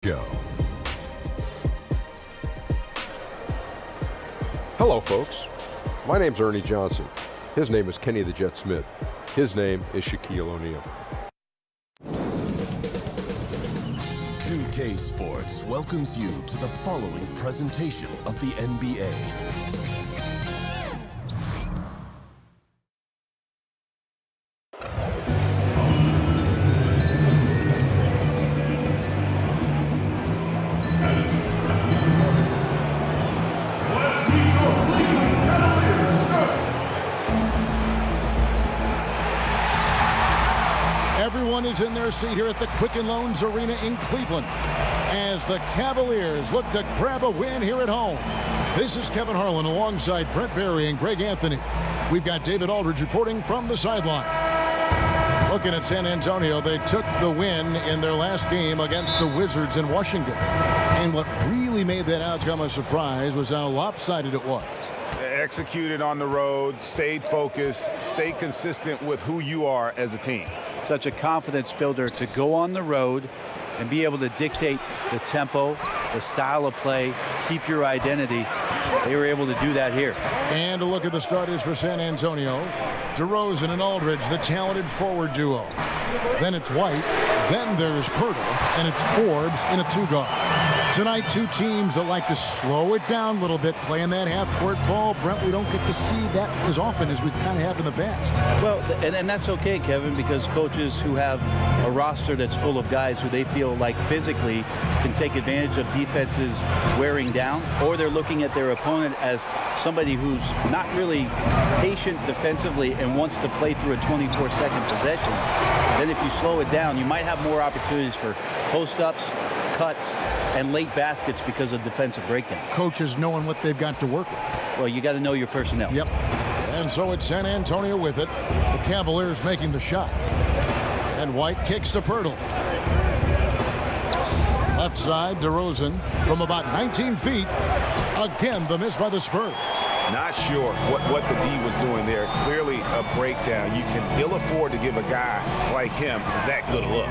Show. Hello, folks. My name's Ernie Johnson. His name is Kenny the Jet Smith. His name is Shaquille O'Neal. 2K Sports welcomes you to the following presentation of the NBA. Everyone is in their seat here at the Quicken Loans Arena in Cleveland as the Cavaliers look to grab a win here at home. This is Kevin Harlan alongside Brent Barry and Greg Anthony. We've got David Aldridge reporting from the sideline. Looking at San Antonio, they took the win in their last game against the Wizards in Washington. And what really made that outcome a surprise was how lopsided it was. Executed on the road, stayed focused, stayed consistent with who you are as a team. Such a confidence builder to go on the road and be able to dictate the tempo, the style of play, keep your identity. They were able to do that here. And a look at the starters for San Antonio. DeRozan and Aldridge, the talented forward duo. Then it's White, then there's Pirtle, and it's Forbes in a two-guard. Tonight, two teams that like to slow it down a little bit, playing that half-court ball. Brent, we don't get to see that as often as we kind of have in the past. Well, and that's okay, Kevin, because coaches who have a roster that's full of guys who they feel like physically can take advantage of defenses wearing down, or they're looking at their opponent as somebody who's not really patient defensively and wants to play through a 24-second possession. Then if you slow it down, you might have more opportunities for post-ups, cuts, and late baskets because of defensive breakdown. Coaches knowing what they've got to work with. Well, you got to know your personnel. Yep. And so it's San Antonio with it. The Cavaliers making the shot. And White kicks to Pirtle. Left side, DeRozan from about 19 feet. Again, the miss by the Spurs. Not sure what the D was doing there. Clearly a breakdown. You can ill afford to give a guy like him that good a look.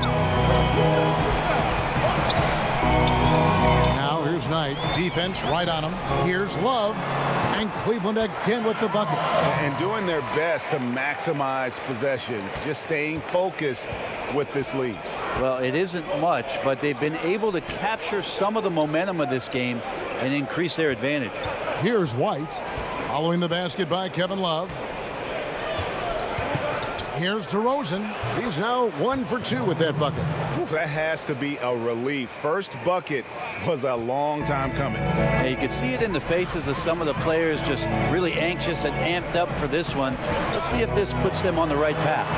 Now here's Knight. Defense right on him. Here's Love. And Cleveland again with the bucket. And doing their best to maximize possessions. Just staying focused with this lead. Well, it isn't much, but they've been able to capture some of the momentum of this game and increase their advantage. Here's White. Following the basket by Kevin Love. Here's DeRozan. He's now 1 for 2 with that bucket. Ooh, that has to be a relief. First bucket was a long time coming. Yeah, you could see it in the faces of some of the players, just really anxious and amped up for this one. Let's see if this puts them on the right path.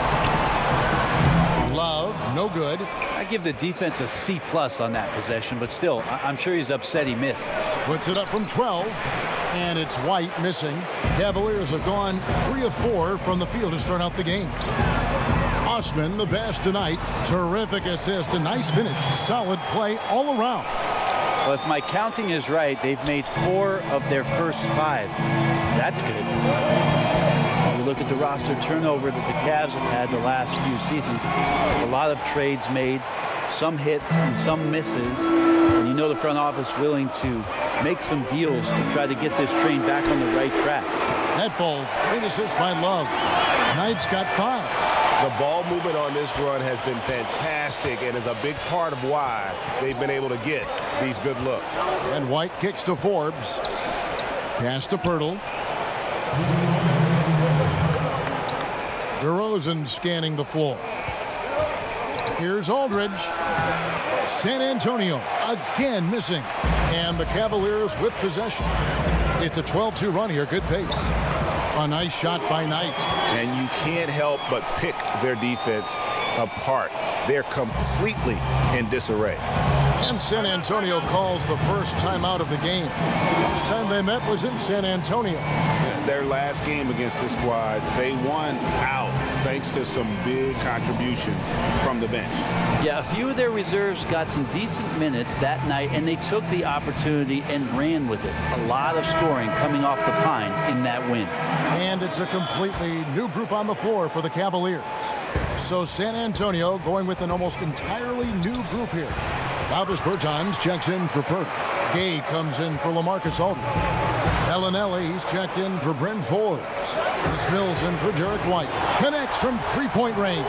Love, no good. I give the defense a C+ on that possession, but still, I'm sure he's upset he missed. Puts it up from 12, and it's White missing. Cavaliers have gone 3 of 4 from the field to start out the game. Osman, the best tonight. Terrific assist, a nice finish. Solid play all around. Well, if my counting is right, they've made 4 of their first 5. That's good. You look at the roster turnover that the Cavs have had the last few seasons. A lot of trades made, some hits and some misses. And you know the front office willing to make some deals to try to get this train back on the right track. That falls. Great assist by Love. Knight's got 5. The ball movement on this run has been fantastic and is a big part of why they've been able to get these good looks. And White kicks to Forbes. Pass to Pirtle. DeRozan scanning the floor. Here's Aldridge. San Antonio again missing. And the Cavaliers with possession. It's a 12-2 run here. Good pace. A nice shot by Knight. And you can't help but pick their defense apart. They're completely in disarray. And San Antonio calls the first timeout of the game. Last time they met was in San Antonio. Their last game against this squad, they won out thanks to some big contributions from the bench. Yeah, a few of their reserves got some decent minutes that night, and they took the opportunity and ran with it. A lot of scoring coming off the pine in that win. And it's a completely new group on the floor for the Cavaliers. So San Antonio going with an almost entirely new group here. Davis Bertans checks in for Perk. Gay comes in for LaMarcus Aldridge. Bellinelli, he's checked in for Bryn Forbes. And it's Mills in for Derek White. Connects from three-point range.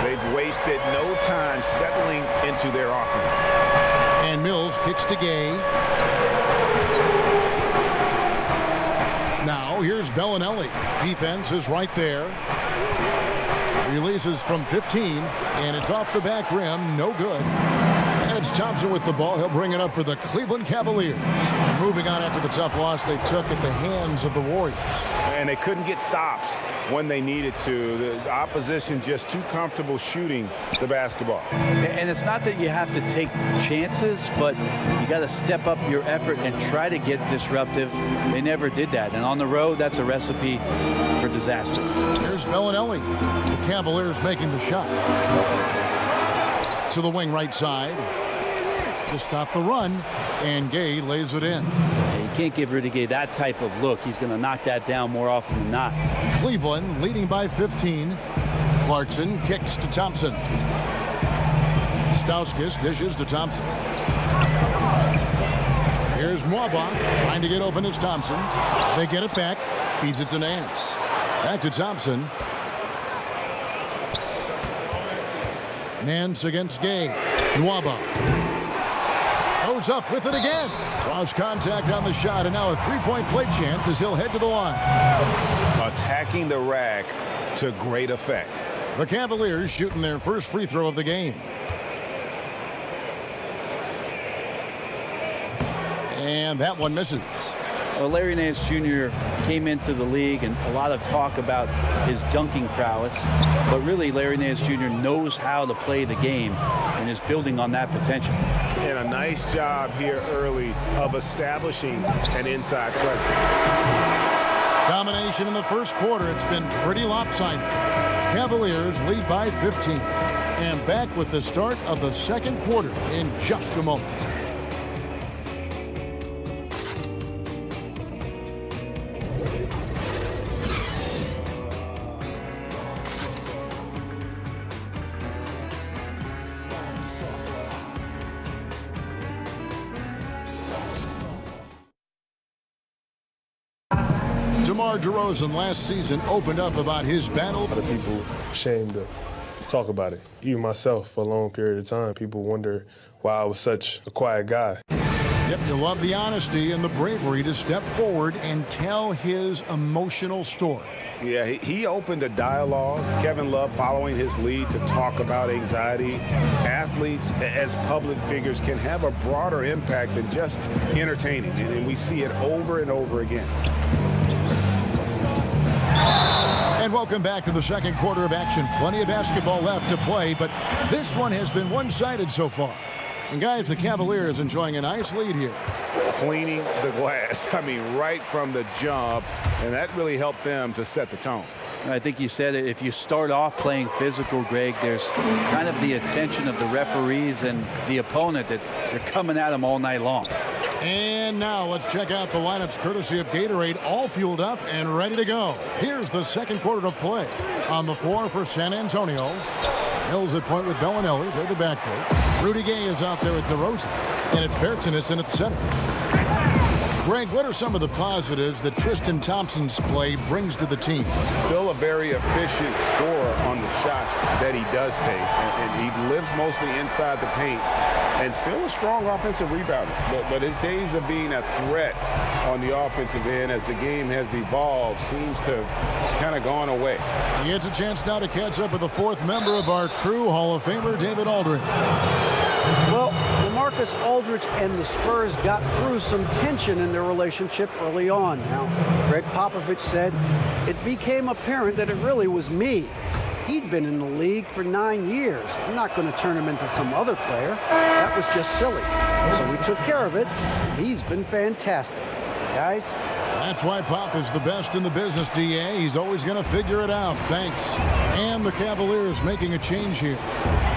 They've wasted no time settling into their offense. And Mills kicks to Gay. Now here's Bellinelli. Defense is right there. Releases from 15, and it's off the back rim. No good. And it's Thompson with the ball. He'll bring it up for the Cleveland Cavaliers. Moving on after the tough loss they took at the hands of the Warriors. And they couldn't get stops when they needed to. The opposition just too comfortable shooting the basketball. And it's not that you have to take chances, but you got to step up your effort and try to get disruptive. They never did that. And on the road, that's a recipe for disaster. Here's Bellinelli. The Cavaliers making the shot. To the wing right side. To stop the run. And Gay lays it in. You can't give Rudy Gay that type of look. He's going to knock that down more often than not. Cleveland leading by 15. Clarkson kicks to Thompson. Stauskas dishes to Thompson. Here's Mwaba trying to get open as Thompson. They get it back. Feeds it to Nance. Back to Thompson. Nance against Gay. Nwaba goes up with it again. Lost contact on the shot, and now a three-point play chance as he'll head to the line. Attacking the rack to great effect. The Cavaliers shooting their first free throw of the game. And that one misses. Well, Larry Nance Jr. came into the league, and a lot of talk about his dunking prowess. But really, Larry Nance Jr. knows how to play the game and is building on that potential. And a nice job here early of establishing an inside presence. Domination in the first quarter. It's been pretty lopsided. Cavaliers lead by 15. And back with the start of the second quarter in just a moment. DeMar DeRozan last season opened up about his battle. A lot of people ashamed to talk about it. Even myself, for a long period of time, people wonder why I was such a quiet guy. Yep, you love the honesty and the bravery to step forward and tell his emotional story. Yeah, he opened a dialogue. Kevin Love following his lead to talk about anxiety. Athletes as public figures can have a broader impact than just entertaining, and we see it over and over again. And welcome back to the second quarter of action. Plenty of basketball left to play, but this one has been one-sided so far. And guys, the Cavaliers enjoying a nice lead here. Cleaning the glass, I mean, right from the jump, and that really helped them to set the tone. I think you said it. If you start off playing physical, Greg, there's kind of the attention of the referees and the opponent that they're coming at them all night long. And now let's check out the lineups courtesy of Gatorade, all fueled up and ready to go. Here's the second quarter of play. On the floor for San Antonio. Mills at point with Bellinelli. They're the backcourt. Rudy Gay is out there at DeRozan. And it's Bertans in at center. Greg, what are some of the positives that Tristan Thompson's play brings to the team? Still a very efficient scorer on the shots that he does take. And he lives mostly inside the paint. And still a strong offensive rebounder. But his days of being a threat on the offensive end as the game has evolved seems to have kind of gone away. He gets a chance now to catch up with the fourth member of our crew, Hall of Famer David Aldridge. Well, LaMarcus Aldridge and the Spurs got through some tension in their relationship early on. Now, Greg Popovich said it became apparent that it really was me. He'd been in the league for 9 years. I'm not going to turn him into some other player. That was just silly. So we took care of it. He's been fantastic. Guys? That's why Pop is the best in the business, DA. He's always going to figure it out. Thanks. And the Cavaliers making a change here.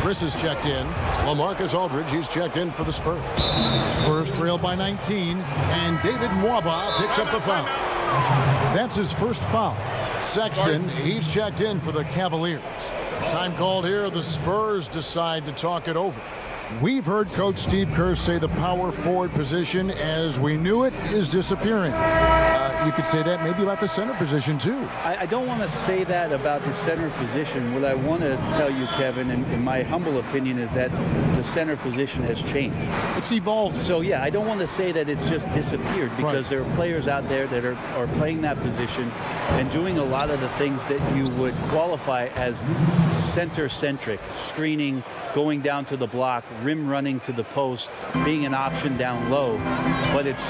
Chris is checked in. LaMarcus Aldridge, he's checked in for the Spurs. Spurs trail by 19. And David Nwaba picks up the foul. That's his first foul. Sexton, he's checked in for the Cavaliers. Time called here. The Spurs decide to talk it over. We've heard Coach Steve Kerr say the power forward position as we knew it is disappearing. You could say that maybe about the center position too. I don't want to say that about the center position. What I want to tell you, Kevin, in my humble opinion, is that the center position has changed. It's evolved. So yeah, I don't want to say that it's just disappeared, because there are players out there that are playing that position and doing a lot of the things that you would qualify as center-centric: screening, going down to the block, rim running to the post, being an option down low. But it's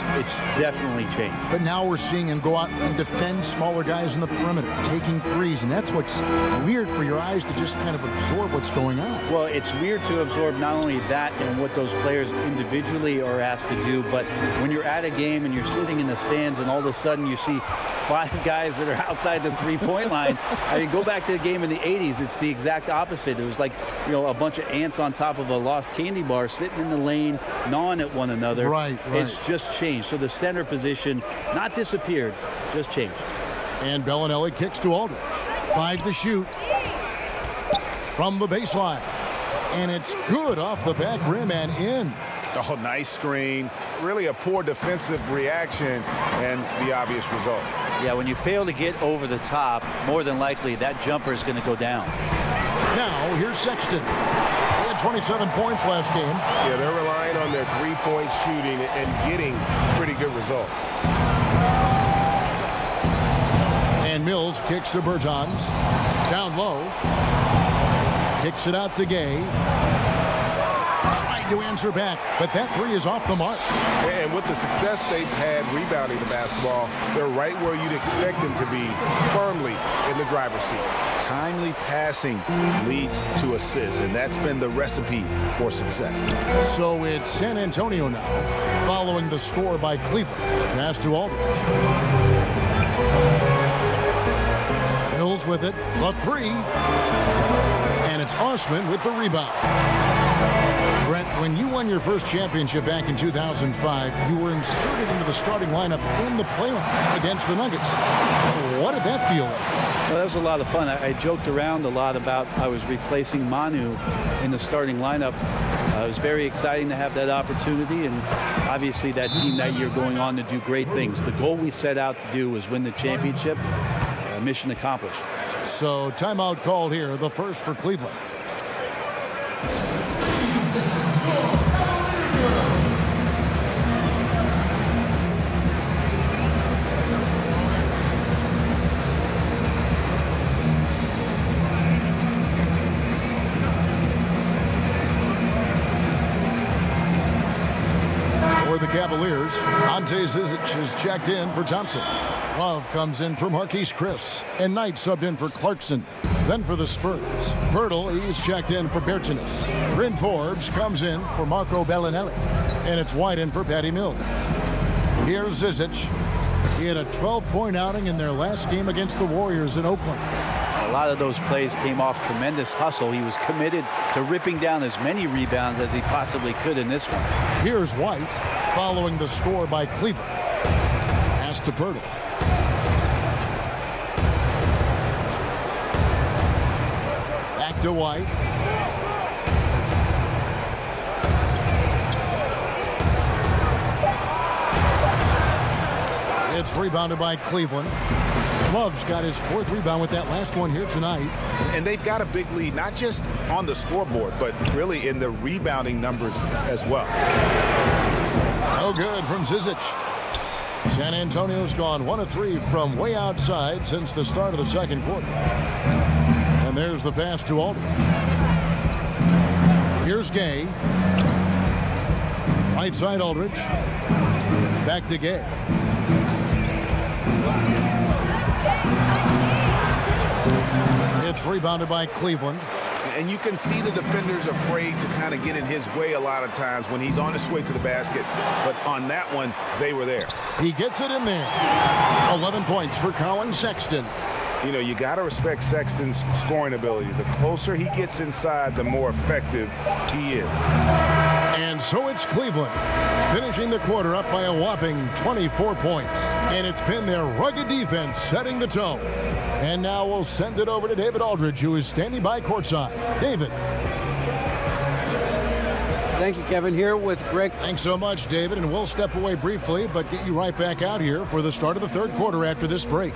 definitely changed. But now we're seeing him go out and defend smaller guys in the perimeter, taking threes, and that's what's weird for your eyes to just kind of absorb what's going on. Well, it's weird to absorb not only that and what those players individually are asked to do, but when you're at a game and you're sitting in the stands and all of a sudden you see 5 guys that are outside the three-point line. I mean, go back to the game in the 80s. It's the exact opposite. It was like, a bunch of ants on top of a lost candy bar sitting in the lane, gnawing at one another. Right. It's just changed. So the center position, not disappeared, just changed. And Bellinelli kicks to Aldridge. 5 to shoot from the baseline. And it's good off the back rim and in. Oh, nice screen. Really a poor defensive reaction, and the obvious result. Yeah, when you fail to get over the top, more than likely that jumper is going to go down. Now, here's Sexton. He had 27 points last game. Yeah, they're relying on their three-point shooting and getting pretty good results. And Mills kicks to Bertans. Down low. Kicks it out to Gay. Tried to answer back, but that three is off the mark. And with the success they've had rebounding the basketball, they're right where you'd expect them to be, firmly in the driver's seat. Timely passing leads to assists, and that's been the recipe for success. So it's San Antonio now, following the score by Cleveland. Pass to Aldridge. Mills with it, the three. And it's Osman with the rebound. Brent, when you won your first championship back in 2005, you were inserted into the starting lineup in the playoffs against the Nuggets. What did that feel like? Well, that was a lot of fun. I joked around a lot about I was replacing Manu in the starting lineup. It was very exciting to have that opportunity, and obviously that team that year going on to do great things. The goal we set out to do was win the championship. Mission accomplished. So timeout called here, the first for Cleveland. For the Cavaliers, Ante Zizic is checked in for Thompson. Love comes in for Marquise Chris, and Knight subbed in for Clarkson. Then for the Spurs, Bertle, he's checked in for Bertinas. Bryn Forbes comes in for Marco Bellinelli, and it's White in for Patty Mills. Here's Zizic. He had a 12-point outing in their last game against the Warriors in Oakland. A lot of those plays came off tremendous hustle. He was committed to ripping down as many rebounds as he possibly could in this one. Here's White, following the score by Cleveland. Pass to Bertle. Back to White. It's rebounded by Cleveland. Love's got his 4th rebound with that last one here tonight. And they've got a big lead, not just on the scoreboard, but really in the rebounding numbers as well. No good from Zizic. San Antonio's gone 1 of 3 from way outside since the start of the second quarter. And there's the pass to Aldridge. Here's Gay. Right side Aldridge. Back to Gay. It's rebounded by Cleveland. And you can see the defenders afraid to kind of get in his way a lot of times when he's on his way to the basket. But on that one, they were there. He gets it in there. 11 points for Colin Sexton. You know, you got to respect Sexton's scoring ability. The closer he gets inside, the more effective he is. And so it's Cleveland, finishing the quarter up by a whopping 24 points. And it's been their rugged defense setting the tone. And now we'll send it over to David Aldridge, who is standing by courtside. David. Thank you, Kevin. Here with Greg. Thanks so much, David, and we'll step away briefly, but get you right back out here for the start of the third quarter after this break.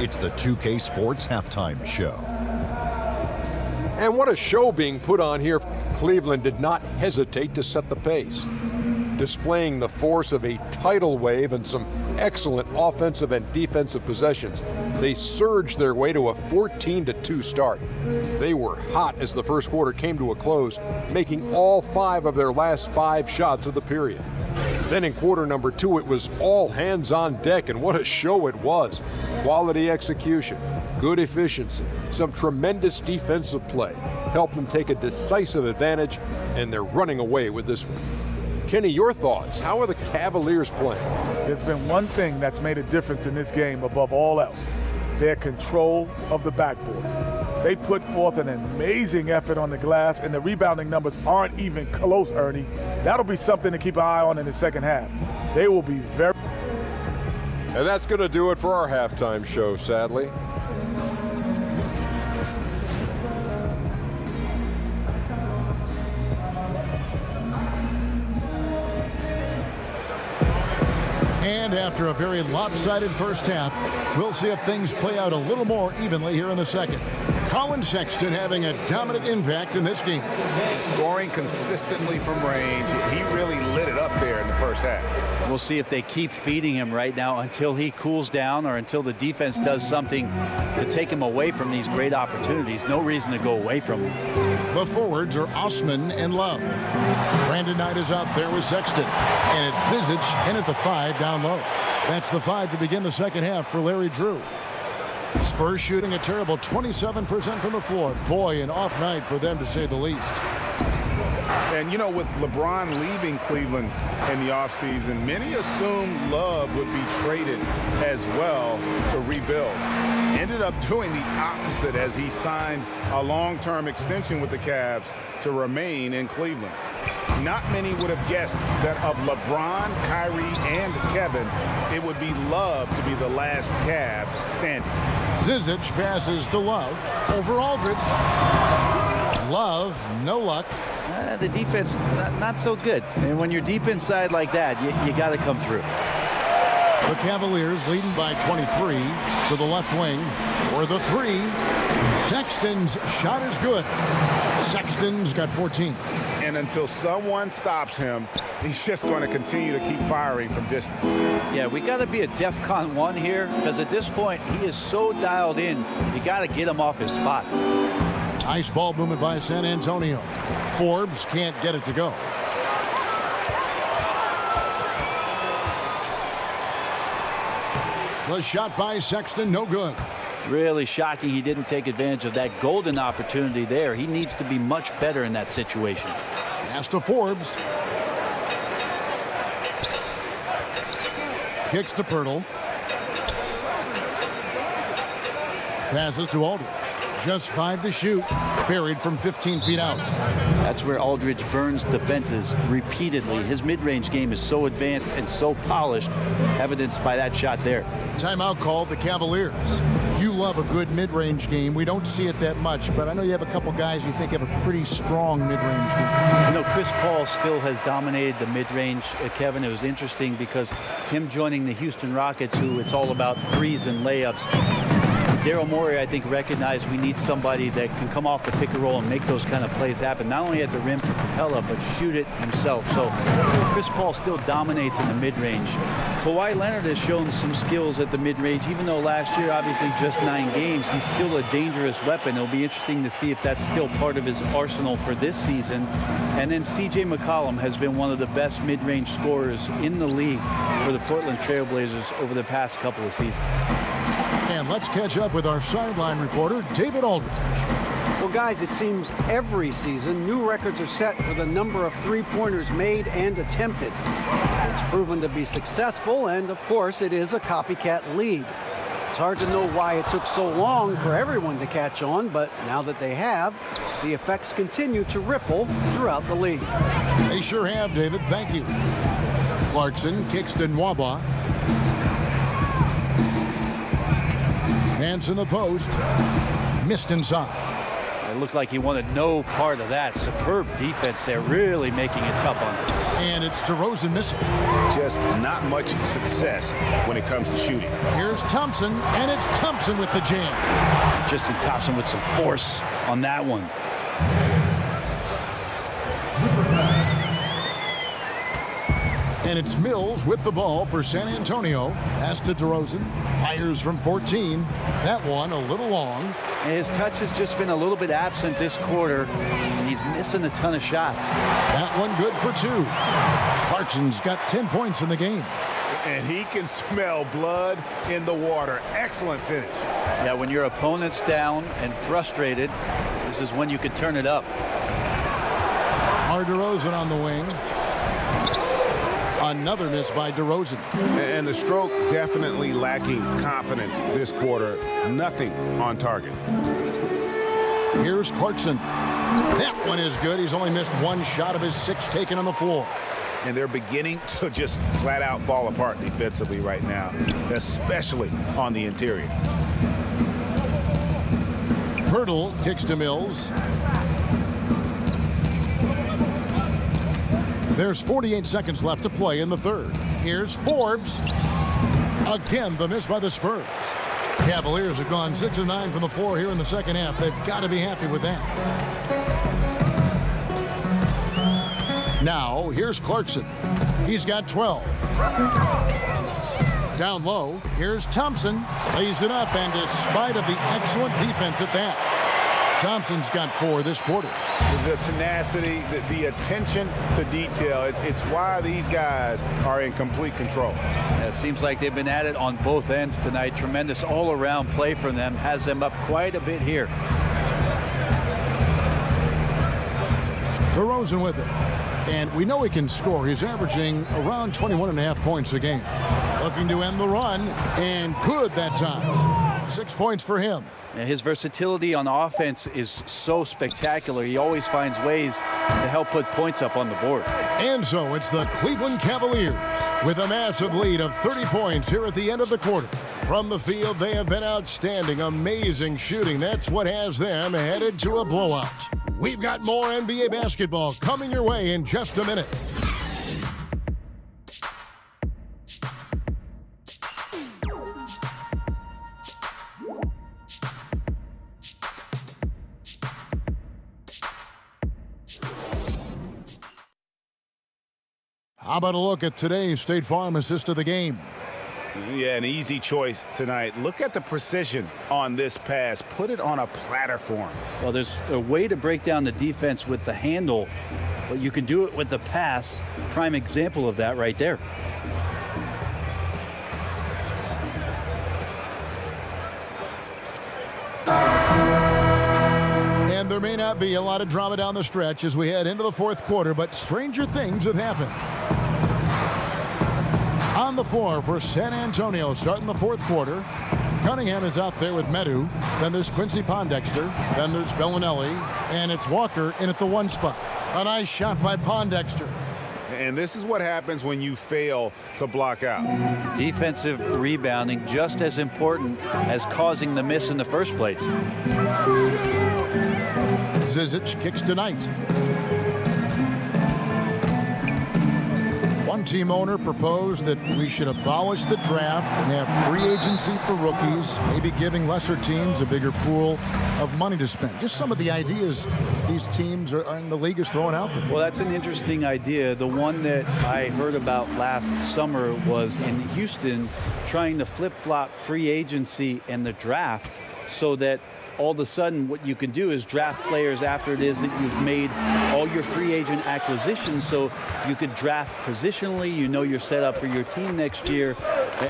It's the 2K Sports Halftime Show. And what a show being put on here. Cleveland did not hesitate to set the pace, displaying the force of a tidal wave and some excellent offensive and defensive possessions. They surged their way to a 14-2 start. They were hot as the first quarter came to a close, making all 5 of their last 5 shots of the period. Then in quarter number 2, it was all hands on deck, and what a show it was. Quality execution, good efficiency, some tremendous defensive play helped them take a decisive advantage, and they're running away with this one. Kenny, your thoughts? How are the Cavaliers playing? There's been one thing that's made a difference in this game above all else: their control of the backboard. They put forth an amazing effort on the glass, and the rebounding numbers aren't even close, Ernie. That'll be something to keep an eye on in the second half. They will be very... And that's going to do it for our halftime show, sadly. And after a very lopsided first half, we'll see if things play out a little more evenly here in the second. Colin Sexton having a dominant impact in this game. Scoring consistently from range. He really lit it up there in the first half. We'll see if they keep feeding him right now until he cools down or until the defense does something to take him away from these great opportunities. No reason to go away from him. The forwards are Osman and Love. Brandon Knight is out there with Sexton. And it's Zizic in at the 5 down low. That's the 5 to begin the second half for Larry Drew. Spurs shooting a terrible 27% from the floor. Boy, an off night for them, to say the least. And, you know, with LeBron leaving Cleveland in the offseason, many assumed Love would be traded as well to rebuild. Ended up doing the opposite as he signed a long-term extension with the Cavs to remain in Cleveland. Not many would have guessed that of LeBron, Kyrie, and Kevin, it would be Love to be the last Cav standing. Zizic passes to Love over Aldridge. Love, no luck. The defense, not so good. And when you're deep inside like that, you got to come through. The Cavaliers leading by 23 to the left wing for the 3. Sexton's shot is good. Sexton's got 14. And until someone stops him, he's just going to continue to keep firing from distance. Yeah, we got to be a DEFCON 1 here, because at this point, he is so dialed in, you got to get him off his spots. Nice ball movement by San Antonio. Forbes can't get it to go. The shot by Sexton, no good. Really shocking he didn't take advantage of that golden opportunity there. He needs to be much better in that situation. Pass to Forbes. Kicks to Pirtle. Passes to Aldridge. Just 5 to shoot. Buried from 15 feet out. That's where Aldridge burns defenses repeatedly. His mid-range game is so advanced and so polished, evidenced by that shot there. Timeout called the Cavaliers. You love a good mid-range game. We don't see it that much, but I know you have a couple guys you think have a pretty strong mid-range game. You know, Chris Paul still has dominated the mid-range. Kevin, it was interesting because him joining the Houston Rockets, who it's all about threes and layups, Daryl Morey, I think, recognized we need somebody that can come off the pick and roll and make those kind of plays happen, not only at the rim to propel up, but shoot it himself. So Chris Paul still dominates in the mid-range. Kawhi Leonard has shown some skills at the mid-range, even though last year, obviously, just 9 games. He's still a dangerous weapon. It'll be interesting to see if that's still part of his arsenal for this season. And then C.J. McCollum has been one of the best mid-range scorers in the league for the Portland Trail Blazers over the past couple of seasons. And let's catch up with our sideline reporter, David Aldridge. Well, guys, it seems every season new records are set for the number of three-pointers made and attempted. It's proven to be successful, and of course, it is a copycat league. It's hard to know why it took so long for everyone to catch on, but now that they have, the effects continue to ripple throughout the league. They sure have, David. Thank you. Clarkson kicks to Nwaba. Hands in the post. Missed inside. It looked like he wanted no part of that. Superb defense there, really making it tough on him. And it's DeRozan missing. Just not much success when it comes to shooting. Here's Thompson, and it's Thompson with the jam. Justin Thompson with some force on that one. And it's Mills with the ball for San Antonio. Pass to DeRozan. Fires from 14. That one a little long. And his touch has just been a little bit absent this quarter, and he's missing a ton of shots. That one good for 2. Clarkson's got 10 points in the game. And he can smell blood in the water. Excellent finish. Yeah, when your opponent's down and frustrated, this is when you can turn it up. DeRozan on the wing. Another miss by DeRozan. And the stroke definitely lacking confidence this quarter. Nothing on target. Here's Clarkson. That one is good. He's only missed 1 shot of his 6 taken on the floor. And they're beginning to just flat out fall apart defensively right now, especially on the interior. Hurdle kicks to Mills. There's 48 seconds left to play in the third. Here's Forbes. Again, the miss by the Spurs. Cavaliers have gone 6 of 9 from the floor here in the second half. They've got to be happy with that. Now, here's Clarkson. He's got 12. Down low, here's Thompson. Lays it up, and despite of the excellent defense at that, Thompson's got 4 this quarter. The tenacity, the attention to detail, it's why these guys are in complete control. It seems like they've been at it on both ends tonight. Tremendous all-around play from them. Has them up quite a bit here. DeRozan with it. And we know he can score. He's averaging around 21.5 points a game. Looking to end the run, and good that time. 6 points for him. Yeah, his versatility on offense is so spectacular. He always finds ways to help put points up on the board. And so it's the Cleveland Cavaliers with a massive lead of 30 points here at the end of the quarter. From the field, they have been outstanding. Amazing shooting. That's what has them headed to a blowout. We've got more NBA basketball coming your way in just a minute. How about a look at today's State Farm assist of the game? Yeah, an easy choice tonight. Look at the precision on this pass. Put it on a platter for him. Well, there's a way to break down the defense with the handle, but you can do it with the pass. Prime example of that right there. And there may not be a lot of drama down the stretch as we head into the fourth quarter, but stranger things have happened. On the floor for San Antonio, starting the fourth quarter. Cunningham is out there with Medu. Then there's Quincy Pondexter. Then there's Bellinelli. And it's Walker in at the 1 spot. A nice shot by Pondexter. And this is what happens when you fail to block out. Defensive rebounding just as important as causing the miss in the first place. Zizic kicks tonight. One team owner proposed that we should abolish the draft and have free agency for rookies, maybe giving lesser teams a bigger pool of money to spend. Just some of the ideas these teams are in the league is throwing out there. Well, that's an interesting idea. The one that I heard about last summer was in Houston, trying to flip-flop free agency and the draft so that all of a sudden what you can do is draft players after it is that you've made all your free agent acquisitions, so you could draft positionally. You know you're set up for your team next year.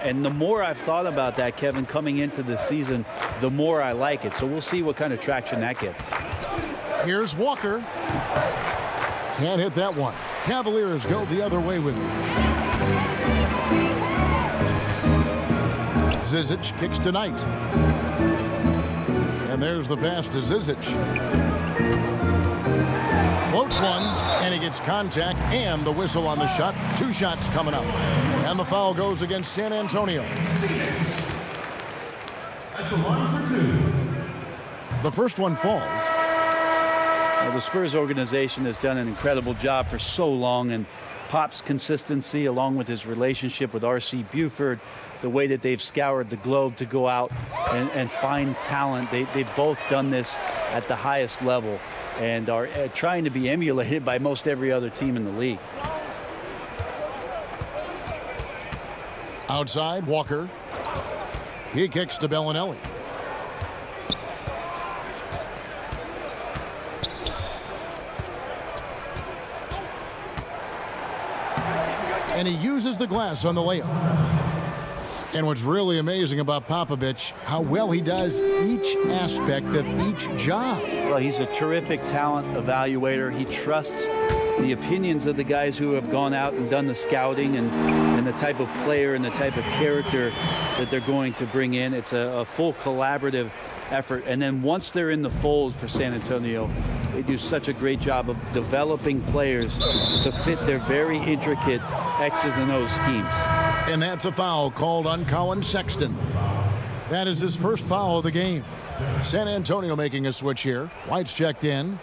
And the more I've thought about that, Kevin, coming into the season, the more I like it. So we'll see what kind of traction that gets. Here's Walker. Can't hit that one. Cavaliers go the other way with it. Zizic kicks tonight. And there's the pass to Zizic. Floats one, and he gets contact and the whistle on the shot. 2 shots coming up. And the foul goes against San Antonio. At the line for 2. The first one falls. the Spurs organization has done an incredible job for so long, and Pop's consistency, along with his relationship with R.C. Buford, the way that they've scoured the globe to go out and find talent. They've both done this at the highest level and are trying to be emulated by most every other team in the league. Outside, Walker. He kicks to Bellinelli. And he uses the glass on the layup. And what's really amazing about Popovich, how well he does each aspect of each job. Well, he's a terrific talent evaluator. He trusts the opinions of the guys who have gone out and done the scouting and the type of player and the type of character that they're going to bring in. It's a full collaborative effort. And then once they're in the fold for San Antonio, they do such a great job of developing players to fit their very intricate X's and O's schemes. And that's a foul called on Colin Sexton. That is his first foul of the game. San Antonio making a switch here. White's checked in.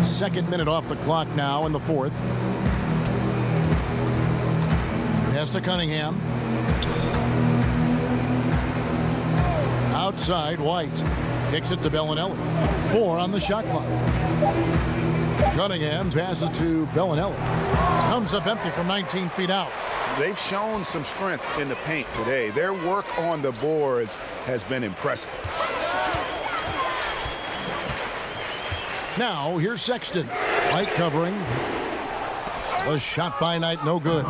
Second minute off the clock now in the fourth. Pass to Cunningham. Outside, White kicks it to Bellinelli. 4 on the shot clock. Cunningham passes to Bellinelli. Comes up empty from 19 feet out. They've shown some strength in the paint today. Their work on the boards has been impressive. Now, here's Sexton. White covering. The shot by Knight, no good.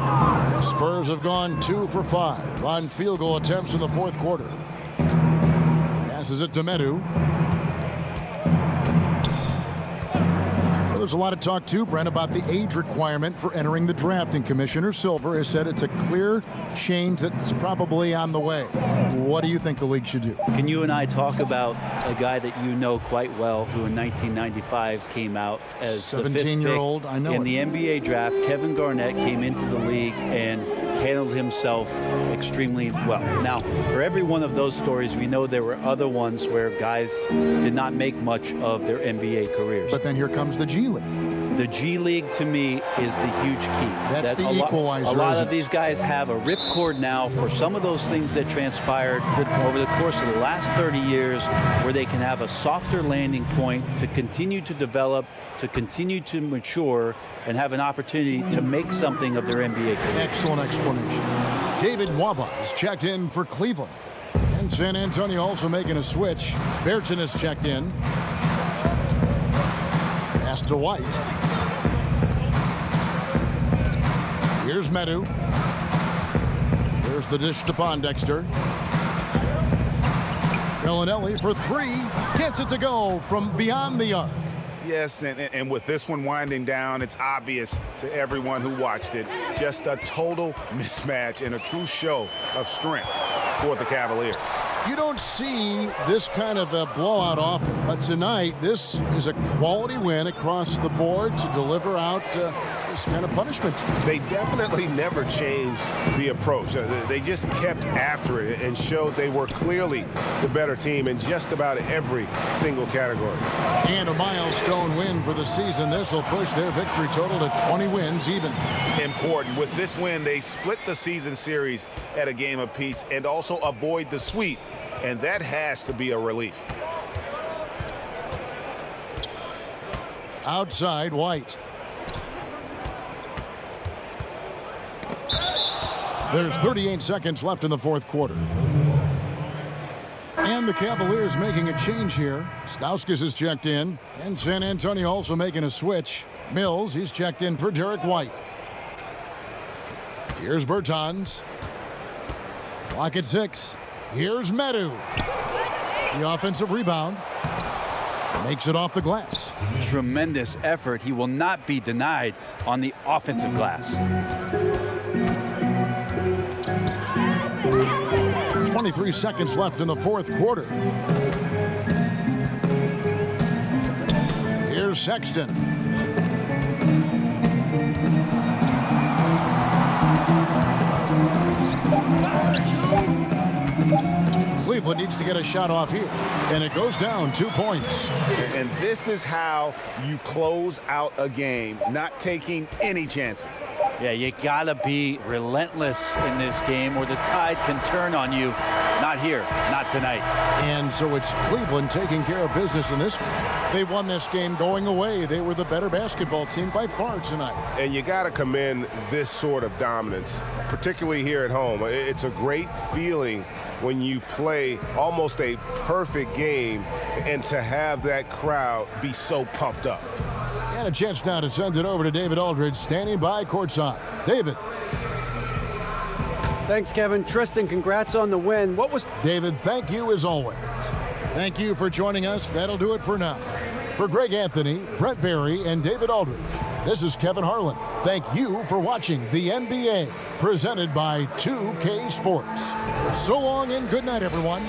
Spurs have gone 2 for 5 on field goal attempts in the fourth quarter. Passes it to Medu. There's a lot of talk, too, Brent, about the age requirement for entering the draft, and Commissioner Silver has said it's a clear change that's probably on the way. What do you think the league should do? Can you and I talk about a guy that you know quite well who in 1995 came out as the 17-year-old, I know in it. the NBA draft? Kevin Garnett came into the league and handled himself extremely well. Now, for every one of those stories, we know there were other ones where guys did not make much of their NBA careers. But then here comes the G League. The G League, to me, is the huge key. That's the equalizer. A lot of these guys have a ripcord now for some of those things that transpired over the course of the last 30 years, where they can have a softer landing point to continue to develop, to continue to mature, and have an opportunity to make something of their NBA career. Excellent explanation. David Nwaba is checked in for Cleveland. And San Antonio also making a switch. Bertson is checked in. Pass to White. Here's Medu. There's the dish to Pondexter. Bellinelli for 3. Gets it to go from beyond the arc. Yes, and with this one winding down, it's obvious to everyone who watched it. Just a total mismatch and a true show of strength for the Cavaliers. You don't see this kind of a blowout often, but tonight this is a quality win across the board to deliver out this kind of punishment. They definitely never changed the approach. They just kept after it and showed they were clearly the better team in just about every single category. And a milestone win for the season. This will push their victory total to 20 wins even. Important. With this win, they split the season series at a game apiece and also avoid the sweep. And that has to be a relief. Outside, White. There's 38 seconds left in the fourth quarter. And the Cavaliers making a change here. Stauskas is checked in. And San Antonio also making a switch. Mills, he's checked in for Derek White. Here's Bertans. Clock at 6. Here's Medu. The offensive rebound. Makes it off the glass. Tremendous effort. He will not be denied on the offensive glass. 23 seconds left in the fourth quarter. Here's Sexton. Cleveland needs to get get a shot off here, and it goes down 2 points. And this is how you close out a game, not taking any chances. Yeah, you gotta be relentless in this game or the tide can turn on you. Not here, not tonight. And so it's Cleveland taking care of business in this one. They won this game going away. They were the better basketball team by far tonight. And you got to commend this sort of dominance, particularly here at home. It's a great feeling when you play almost a perfect game and to have that crowd be so pumped up. And a chance now to send it over to David Aldridge, standing by courtside. David. Thanks, Kevin. Tristan, congrats on the win. What was... David, thank you as always. Thank you for joining us. That'll do it for now. For Greg Anthony, Brent Barry, and David Aldridge, this is Kevin Harlan. Thank you for watching the NBA, presented by 2K Sports. So long and good night, everyone.